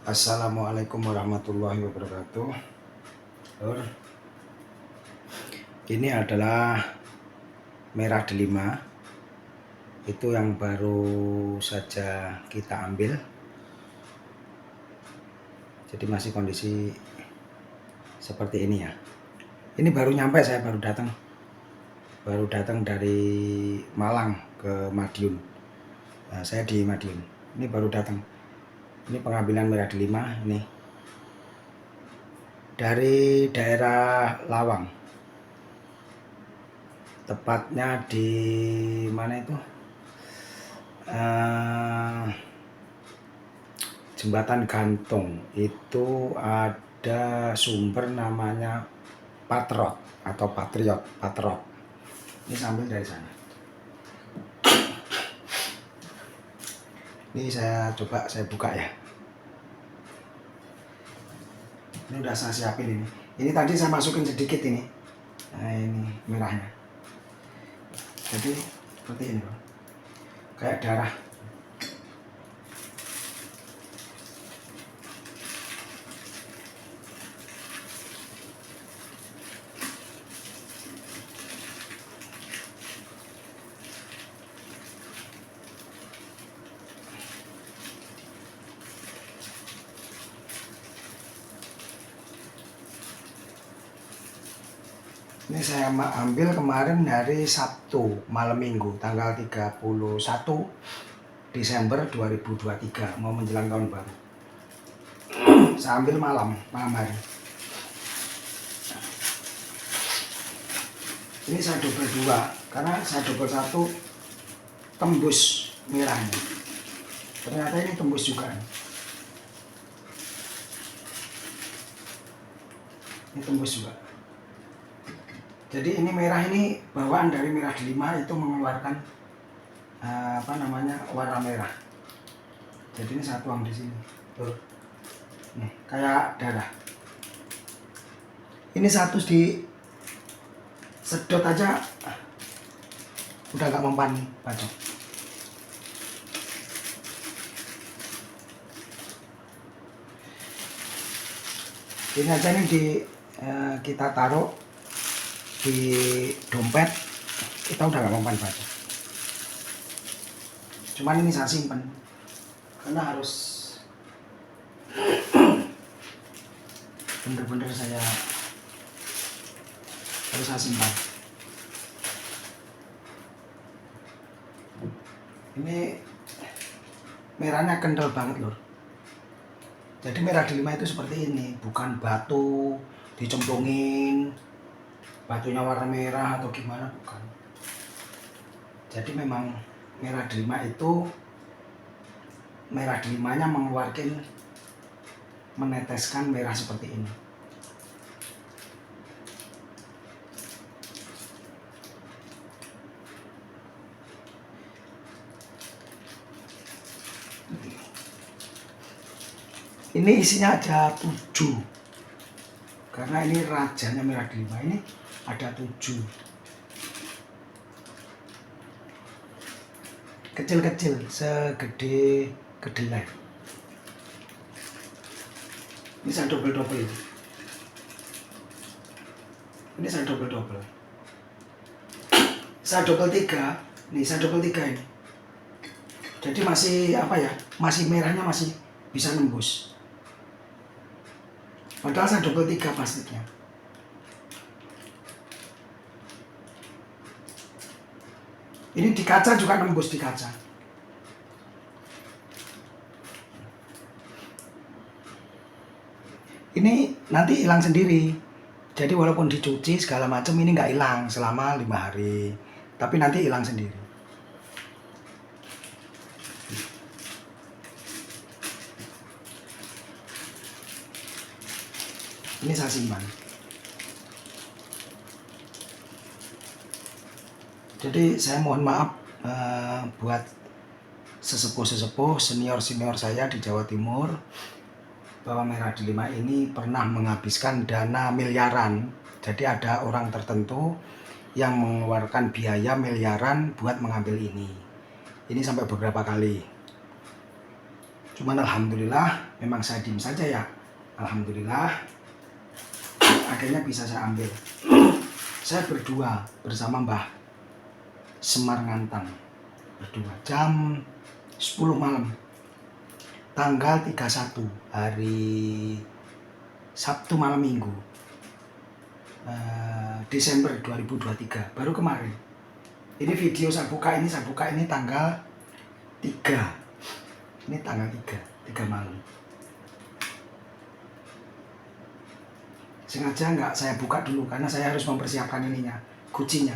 Assalamualaikum warahmatullahi wabarakatuh. Lur, ini adalah merah delima. Itu yang baru saja kita ambil. Jadi masih kondisi seperti ini ya. Ini baru nyampe, saya baru datang. Baru datang dari Malang ke Madiun. Nah, saya di Madiun. Ini baru datang. Ini pengambilan merah delima ini. Dari daerah Lawang. Tepatnya di mana itu? Jembatan Gantung. Itu ada sumber namanya Patrot atau Patriot. Ini sambil dari sana. Ini saya buka ya. Ini udah saya siapin ini. Ini tadi saya masukin sedikit ini. Nah, ini merahnya. Jadi seperti ini, bro. Kayak darah. Ini saya ambil kemarin hari Sabtu malam minggu tanggal 31 Desember 2023, mau menjelang tahun baru. Saya ambil malam hari. Ini saya double 2 karena saya double 1 tembus merahnya. Ternyata ini tembus juga. Ini tembus juga. Jadi ini merah ini bawaan dari merah delima itu mengeluarkan warna merah. Jadi ini saya tuang di sini. Tuh. Nih, kayak darah. Ini satu di sedot aja udah gak mempan bacok. Ini aja nih kita taruh di dompet, kita udah gak mempan bacok. Cuman ini saya simpen karena harus bener-bener saya simpan. Ini merahnya kental banget lur. Jadi merah delima itu seperti ini, bukan batu dicemplungin, batunya warna merah atau gimana, bukan. Jadi memang merah delima itu, merah delimanya meneteskan merah seperti ini. Ini isinya ada 7, karena ini rajanya merah delima, ini ada 7. Kecil-kecil, segede kedelai. Ini saya double-double. Ini saya double-double. Saya double 3. Nih, saya double 3 ini. Jadi masih masih merahnya masih bisa nembus. Padahal saya double 3 plastiknya. Ini di kaca juga nembus di kaca. Ini nanti hilang sendiri. Jadi walaupun dicuci segala macam ini nggak hilang selama 5 hari. Tapi nanti hilang sendiri. Ini saya simpan. Jadi saya mohon maaf buat sesepuh-sesepuh, senior-senior saya di Jawa Timur, bahwa merah delima ini pernah menghabiskan dana miliaran. Jadi ada orang tertentu yang mengeluarkan biaya miliaran buat mengambil ini. Ini sampai beberapa kali. Cuman alhamdulillah, memang saya diem saja ya. Alhamdulillah, akhirnya bisa saya ambil. Saya berdua bersama Mbah Semar Ngantang. Berdua jam 10 malam. Tanggal 31 hari Sabtu malam minggu. Desember 2023, baru kemarin. Ini video saya buka ini tanggal 3. Ini tanggal 3 malam. Sengaja nggak saya buka dulu karena saya harus mempersiapkan ininya, kuncinya.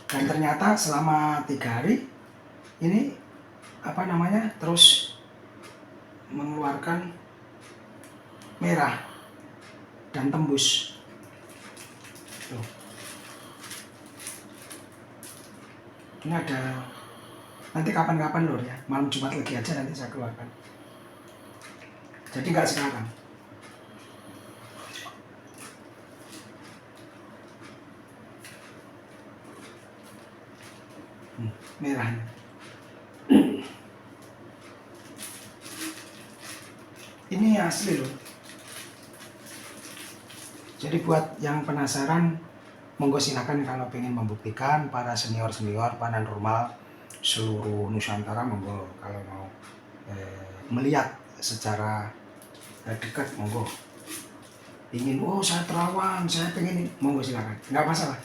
Dan ternyata selama 3 hari ini terus mengeluarkan merah dan tembus. Tuh. Ini ada, nanti kapan-kapan lor ya, malam Jumat lagi aja nanti saya keluarkan. Jadi nggak sekarang. Merahnya. Ini asli loh. Jadi buat yang penasaran, monggo silakan kalau pengen membuktikan, para senior-senior paranormal seluruh Nusantara, monggo kalau mau melihat secara dekat, monggo. Ingin, saya terawang, saya pengen, monggo silakan, nggak masalah,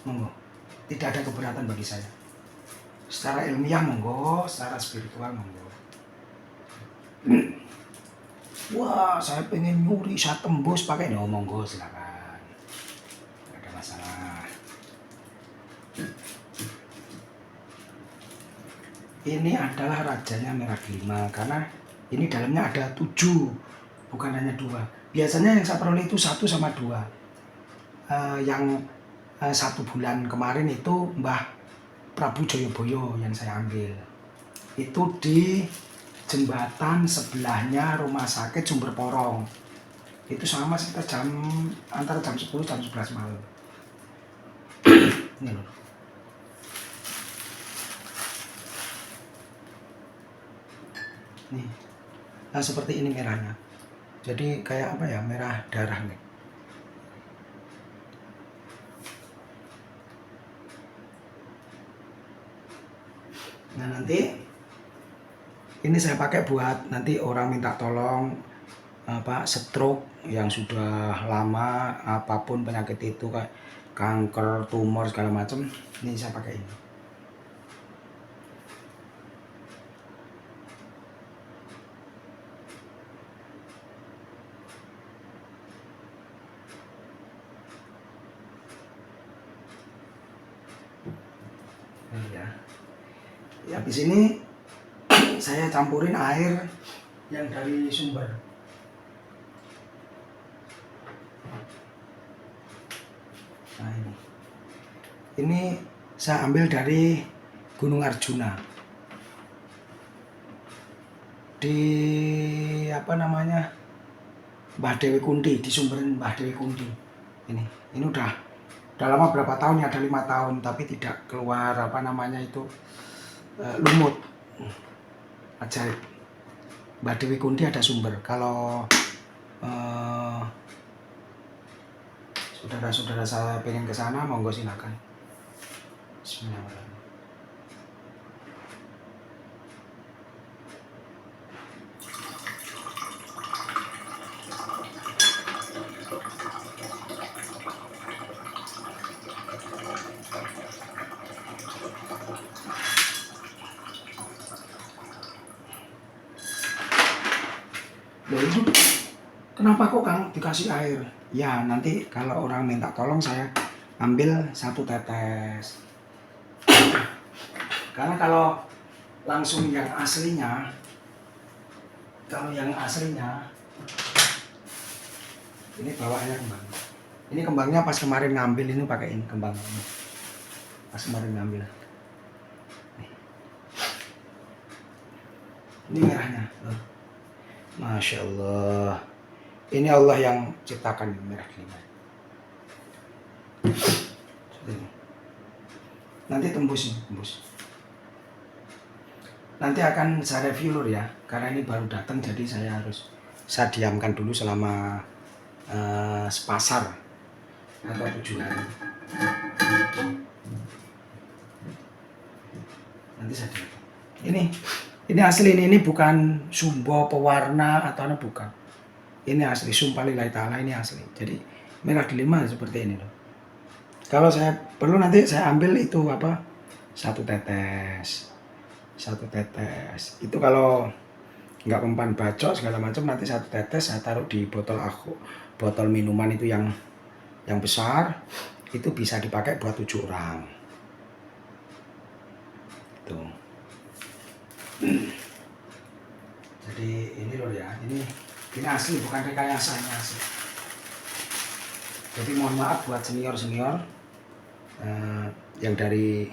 monggo. Tidak ada keberatan bagi saya. Secara ilmiah monggo, secara spiritual monggo. Wah, saya pengen nyuri, saya tembus pakai monggo silakan. Nggak ada masalah. Ini adalah rajanya merah delima karena ini dalamnya ada 7, bukan hanya 2. Biasanya yang saya peroleh itu 1 sama 2. Yang 1 bulan kemarin itu Mbah Prabu Joyoboyo yang saya ambil. Itu di jembatan sebelahnya rumah sakit Sumber Porong. Itu sama sekitar antara jam 10 jam 11 malam. Ini loh. Nih. Nah, seperti ini merahnya. Jadi kayak merah darah nih. Nah, nanti ini saya pakai buat nanti orang minta tolong stroke yang sudah lama, apapun penyakit itu kayak kanker, tumor segala macam. Ini saya pakai ini. Ya, habis ini saya campurin air yang dari sumber. Nah, ini saya ambil dari Gunung Arjuna. Di Mbah Dewi Kunti, di sumberin Mbah Dewi Kunti. Ini udah lama, berapa tahun ya, ada 5 tahun, tapi tidak keluar lumut. Ajaib. Mbah Dewi Kunti ada sumber. Kalau saudara-saudara saya pengen ke sana, monggo silakan. Bismillahirrahmanirrahim. Loh, itu kenapa kok Kang dikasih air? Ya, nanti kalau orang minta tolong saya ambil 1 tetes. Karena kalau langsung yang aslinya, ini bawaannya kembang. Ini kembangnya pas kemarin ngambil, ini pakai ini kembangnya. Pas kemarin ngambil. Ini merahnya. Masya Allah. Ini Allah yang ciptakan merah delima. Nanti tembus. nanti akan saya review lur ya, karena ini baru datang jadi saya diamkan dulu selama sepasar atau 7 hari. Nanti saya diamkan. Ini asli, ini bukan sumbo pewarna atau apa, bukan. Ini asli, sumpah lillahi ta'ala, ini asli. Jadi merah delima seperti ini loh. Kalau saya perlu nanti saya ambil itu apa, satu tetes itu. Kalau nggak mempan bacok segala macam, nanti satu tetes saya taruh di botol minuman itu yang besar, itu bisa dipakai buat 7 orang tuh. Jadi ini loh ya, ini asli, bukan rekayasa, ini asli. Jadi mohon maaf buat senior yang dari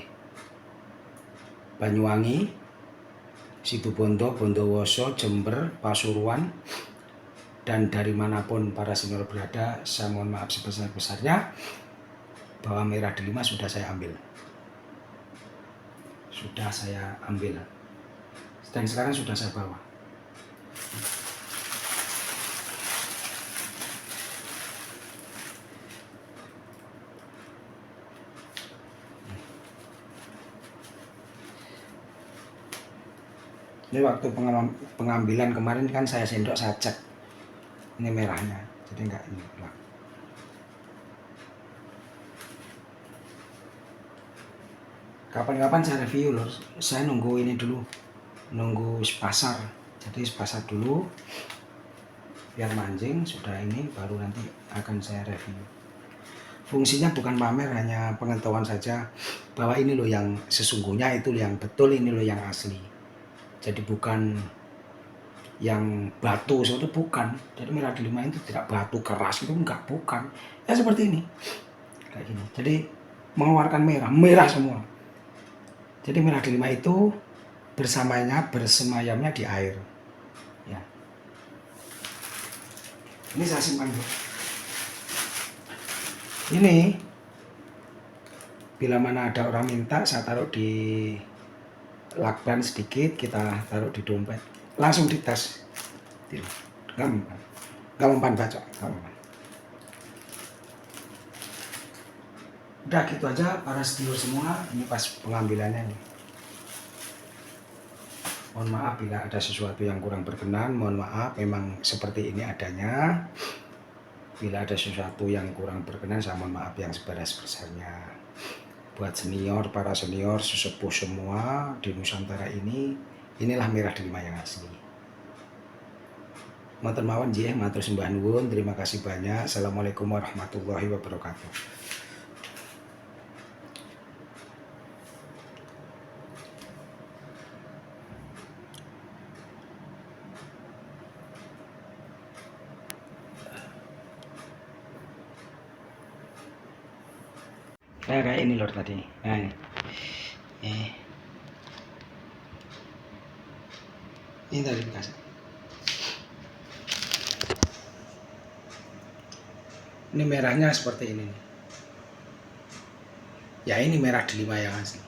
Banyuwangi, Situbondo, Bondowoso, Jember, Pasuruan, dan dari manapun para senior berada, saya mohon maaf sebesar-besarnya. Bawang merah delima sudah saya ambil, dan sekarang sudah saya bawa. Ini waktu pengambilan kemarin kan saya sendok, saya cek ini merahnya, jadi enggak ini. Kapan-kapan saya review loh. Saya nunggu ini dulu, nunggu pasar. Jadi pasar dulu biar mancing, sudah ini baru nanti akan saya review. Fungsinya bukan pamer, hanya pengetahuan saja bahwa ini loh yang sesungguhnya, itu yang betul, ini loh yang asli. Jadi bukan yang batu itu, bukan. Jadi merah delima itu tidak batu keras itu, enggak, bukan. Ya seperti ini, kayak gini. Jadi mengeluarkan merah semua. Jadi merah delima itu bersemayamnya di air. Ya. Ini saya simpan dulu. Ini bila mana ada orang minta, saya taruh di lakban sedikit, kita taruh di dompet, langsung dites. Nggak mempan bacok, nggak mempan. Udah gitu aja para sedulur semua. Ini pas pengambilannya nih. Mohon maaf bila ada sesuatu yang kurang berkenan, mohon maaf, memang seperti ini adanya. Bila ada sesuatu yang kurang berkenan, saya mohon maaf yang seberas-besarnya. Buat senior, para senior, sesepuh semua di Nusantara ini, inilah merah delima yang asli. Matur mawon nggih, matur sembah nuwun, terima kasih banyak. Assalamualaikum warahmatullahi wabarakatuh. Nah, kayak ini lor tadi. Nah, ini tadi dikasih. Ini merahnya seperti ini. Ya ini merah delima yang asli.